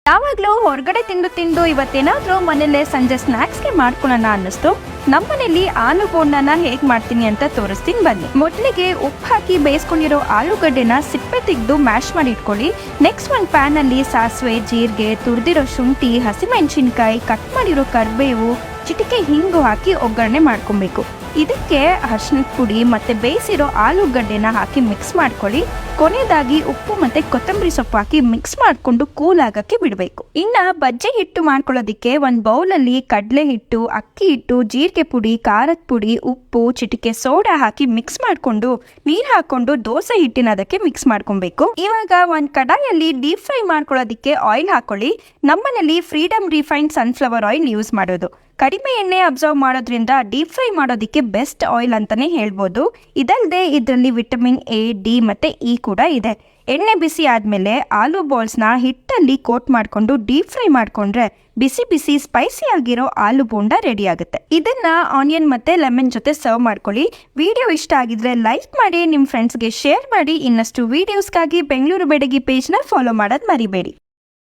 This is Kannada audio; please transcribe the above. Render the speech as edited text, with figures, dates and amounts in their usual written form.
ಯಾವಾಗಲೂ ಹೊರಗಡೆ ತಿಂದು ಇವತ್ತೇನಾದರೂ ಮನೇಲೆ ಸಂಜೆ ಸ್ನ್ಯಾಕ್ಸ್ಗೆ ಮಾಡ್ಕೊಳ್ಳೋಣ ಅನ್ನಿಸ್ತು. ನಮ್ಮನೇಲಿ ಆಲೂ ಬೋಂಡನ ಹೇಗೆ ಮಾಡ್ತೀನಿ ಅಂತ ತೋರಿಸ್ತೀನಿ ಬನ್ನಿ. ಮೊದಲಿಗೆ ಉಪ್ಪು ಹಾಕಿ ಬೇಯಿಸ್ಕೊಂಡಿರೋ ಆಲೂಗಡ್ಡೆನ ಸಿಪ್ಪೆ ತೆಗೆದು ಮ್ಯಾಶ್ ಮಾಡಿ ಇಟ್ಕೊಳ್ಳಿ. ನೆಕ್ಸ್ಟ್ ಒಂದು ಪ್ಯಾನಲ್ಲಿ ಸಾಸಿವೆ, ಜೀರಿಗೆ, ತುರಿದಿರೋ ಶುಂಠಿ, ಹಸಿಮೆಣಸಿನ್ಕಾಯಿ, ಕಟ್ ಮಾಡಿರೋ ಕರಿಬೇವು, ಚಿಟಿಕೆ ಹಿಂಗು ಹಾಕಿ ಒಗ್ಗರಣೆ ಮಾಡ್ಕೊಬೇಕು. ಇದಕ್ಕೆ ಅರಿಶಿಣದ ಪುಡಿ ಮತ್ತು ಬೇಯಿಸಿರೋ ಆಲೂಗಡ್ಡೆನ ಹಾಕಿ ಮಿಕ್ಸ್ ಮಾಡ್ಕೊಳ್ಳಿ. ಕೊನೆಯದಾಗಿ ಉಪ್ಪು ಮತ್ತು ಕೊತ್ತಂಬರಿ ಸೊಪ್ಪು ಹಾಕಿ ಮಿಕ್ಸ್ ಮಾಡಿಕೊಂಡು ಕೂಲ್ ಆಗೋಕ್ಕೆ ಬಿಡಬೇಕು. ಇನ್ನು ಬಜ್ಜಿ ಹಿಟ್ಟು ಮಾಡ್ಕೊಳ್ಳೋದಕ್ಕೆ ಒಂದು ಬೌಲಲ್ಲಿ ಕಡಲೆ ಹಿಟ್ಟು, ಅಕ್ಕಿ ಹಿಟ್ಟು, ಜೀರಿಗೆ ಪುಡಿ, ಖಾರದ ಪುಡಿ, ಉಪ್ಪು, ಚಿಟಿಕೆ ಸೋಡಾ ಹಾಕಿ ಮಿಕ್ಸ್ ಮಾಡಿಕೊಂಡು ನೀರು ಹಾಕೊಂಡು ದೋಸೆ ಹಿಟ್ಟಿನ ಅದಕ್ಕೆ ಮಿಕ್ಸ್ ಮಾಡ್ಕೊಬೇಕು. ಇವಾಗ ಒಂದು ಕಡಾಯಲ್ಲಿ ಡೀಪ್ ಫ್ರೈ ಮಾಡ್ಕೊಳ್ಳೋದಕ್ಕೆ ಆಯಿಲ್ ಹಾಕೊಳ್ಳಿ. ನಮ್ಮನೇಲಿ freedom refined sunflower oil use ಮಾಡೋದು. ಕಡಿಮೆ ಎಣ್ಣೆ ಅಬ್ಸರ್ವ್ ಮಾಡೋದ್ರಿಂದ ಡೀಪ್ ಫ್ರೈ ಮಾಡೋದಕ್ಕೆ ಬೆಸ್ಟ್ ಆಯಿಲ್ ಅಂತಲೇ ಹೇಳ್ಬೋದು. ಇದಲ್ಲದೆ ಇದರಲ್ಲಿ ವಿಟಮಿನ್ ಎ, ಡಿ ಮತ್ತು ಇ ಕೂಡ ಇದೆ. ಎಣ್ಣೆ ಬಿಸಿ ಆದಮೇಲೆ ಆಲೂ ಬಾಲ್ಸ್ನ ಹಿಟ್ಟಲ್ಲಿ ಕೋಟ್ ಮಾಡಿಕೊಂಡು ಡೀಪ್ ಫ್ರೈ ಮಾಡಿಕೊಂಡ್ರೆ ಬಿಸಿ ಬಿಸಿ ಸ್ಪೈಸಿ ಆಗಿರೋ ಆಲೂ ಬೋಂಡ ರೆಡಿ ಆಗುತ್ತೆ. ಇದನ್ನ ಆನಿಯನ್ ಮತ್ತು ಲೆಮನ್ ಜೊತೆ ಸರ್ವ್ ಮಾಡ್ಕೊಳ್ಳಿ. ವಿಡಿಯೋ ಇಷ್ಟ ಆಗಿದ್ರೆ ಲೈಕ್ ಮಾಡಿ, ನಿಮ್ಮ ಫ್ರೆಂಡ್ಸ್ಗೆ ಶೇರ್ ಮಾಡಿ. ಇನ್ನಷ್ಟು ವಿಡಿಯೋಸ್ಗಾಗಿ ಬೆಂಗಳೂರು ಬೆಡಗಿ ಪೇಜ್ನ ಫಾಲೋ ಮಾಡೋದು ಮರಿಬೇಡಿ.